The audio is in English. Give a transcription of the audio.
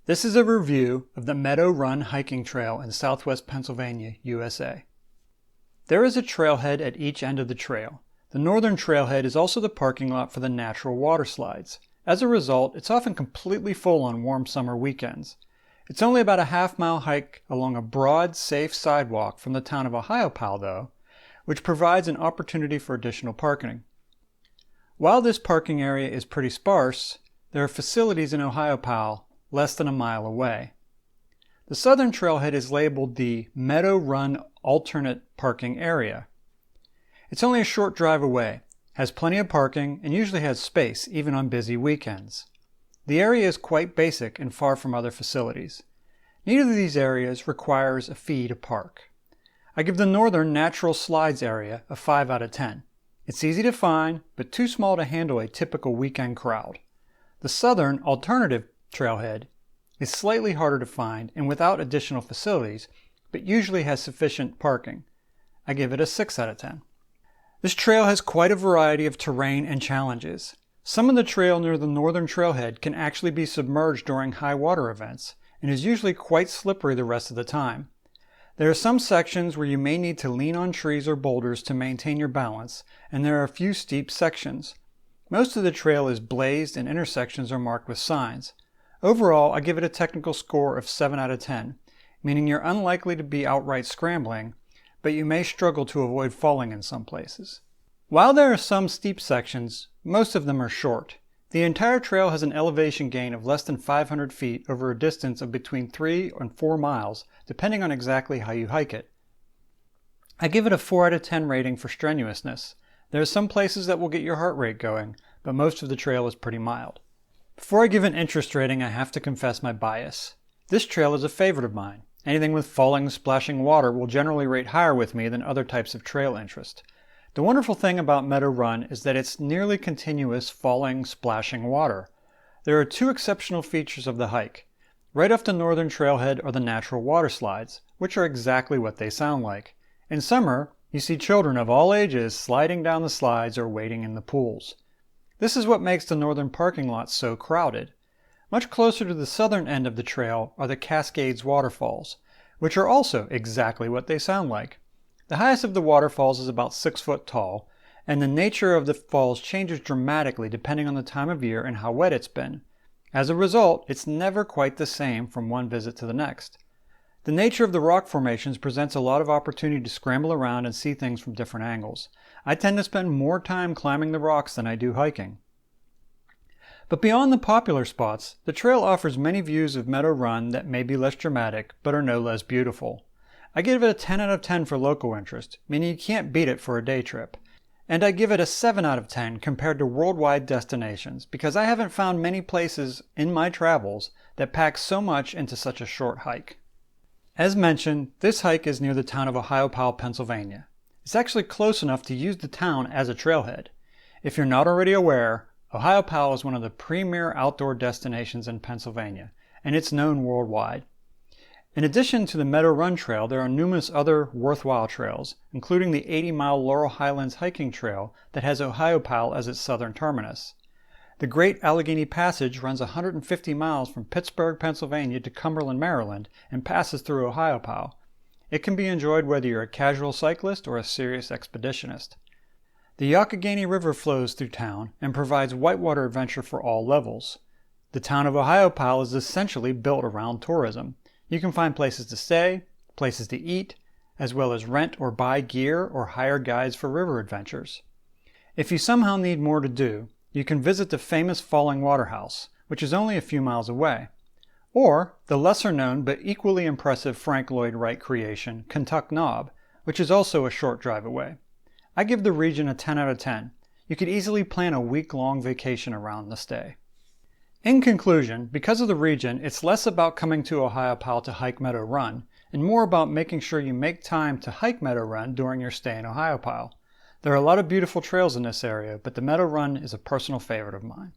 This is a review of the Meadow Run hiking trail in southwest Pennsylvania, USA. There is a trailhead at each end of the trail. The northern trailhead is also the parking lot for the natural water slides. As a result, it's often completely full on warm summer weekends. It's only about a half-mile hike along a broad, safe sidewalk from the town of Ohiopyle, though, which provides an opportunity for additional parking. While this parking area is pretty sparse, there are facilities in Ohiopyle less than a mile away. The southern trailhead is labeled the Meadow Run Alternate Parking Area. It's only a short drive away, has plenty of parking, and usually has space even on busy weekends. The area is quite basic and far from other facilities. Neither of these areas requires a fee to park. I give the northern natural slides area a 5 out of 10. It's easy to find, but too small to handle a typical weekend crowd. The southern alternative trailhead is slightly harder to find and without additional facilities, but usually has sufficient parking. I give it a 6 out of 10. This trail has quite a variety of terrain and challenges. Some of the trail near the northern trailhead can actually be submerged during high water events and is usually quite slippery the rest of the time. There are some sections where you may need to lean on trees or boulders to maintain your balance, and there are a few steep sections. Most of the trail is blazed and intersections are marked with signs. Overall, I give it a technical score of 7 out of 10, meaning you're unlikely to be outright scrambling, but you may struggle to avoid falling in some places. While there are some steep sections, most of them are short. The entire trail has an elevation gain of less than 500 feet over a distance of between 3 and 4 miles, depending on exactly how you hike it. I give it a 4 out of 10 rating for strenuousness. There are some places that will get your heart rate going, but most of the trail is pretty mild. Before I give an interest rating, I have to confess my bias. This trail is a favorite of mine. Anything with falling, splashing water will generally rate higher with me than other types of trail interest. The wonderful thing about Meadow Run is that it's nearly continuous falling, splashing water. There are two exceptional features of the hike. Right off the northern trailhead are the natural water slides, which are exactly what they sound like. In summer, you see children of all ages sliding down the slides or wading in the pools. This is what makes the northern parking lot so crowded. Much closer to the southern end of the trail are the Cascades waterfalls, which are also exactly what they sound like. The highest of the waterfalls is about 6 foot tall, and the nature of the falls changes dramatically depending on the time of year and how wet it's been. As a result, it's never quite the same from one visit to the next. The nature of the rock formations presents a lot of opportunity to scramble around and see things from different angles. I tend to spend more time climbing the rocks than I do hiking. But beyond the popular spots, the trail offers many views of Meadow Run that may be less dramatic, but are no less beautiful. I give it a 10 out of 10 for local interest, meaning you can't beat it for a day trip. And I give it a 7 out of 10 compared to worldwide destinations, because I haven't found many places in my travels that pack so much into such a short hike. As mentioned, this hike is near the town of Ohiopyle, Pennsylvania. It's actually close enough to use the town as a trailhead. If you're not already aware, Ohiopyle is one of the premier outdoor destinations in Pennsylvania, and it's known worldwide. In addition to the Meadow Run Trail, there are numerous other worthwhile trails, including the 80-mile Laurel Highlands hiking trail that has Ohiopyle as its southern terminus. The Great Allegheny Passage runs 150 miles from Pittsburgh, Pennsylvania to Cumberland, Maryland, and passes through Ohiopyle. It can be enjoyed whether you're a casual cyclist or a serious expeditionist. The Youghiogheny River flows through town and provides whitewater adventure for all levels. The town of Ohiopyle is essentially built around tourism. You can find places to stay, places to eat, as well as rent or buy gear or hire guides for river adventures. If you somehow need more to do, you can visit the famous Falling Water House, which is only a few miles away, or the lesser-known but equally impressive Frank Lloyd Wright creation, Kentuck Knob, which is also a short drive away. I give the region a 10 out of 10. You could easily plan a week-long vacation around the stay. In conclusion, because of the region, it's less about coming to Ohiopyle to hike Meadow Run, and more about making sure you make time to hike Meadow Run during your stay in Ohiopyle. There are a lot of beautiful trails in this area, but the Meadow Run is a personal favorite of mine.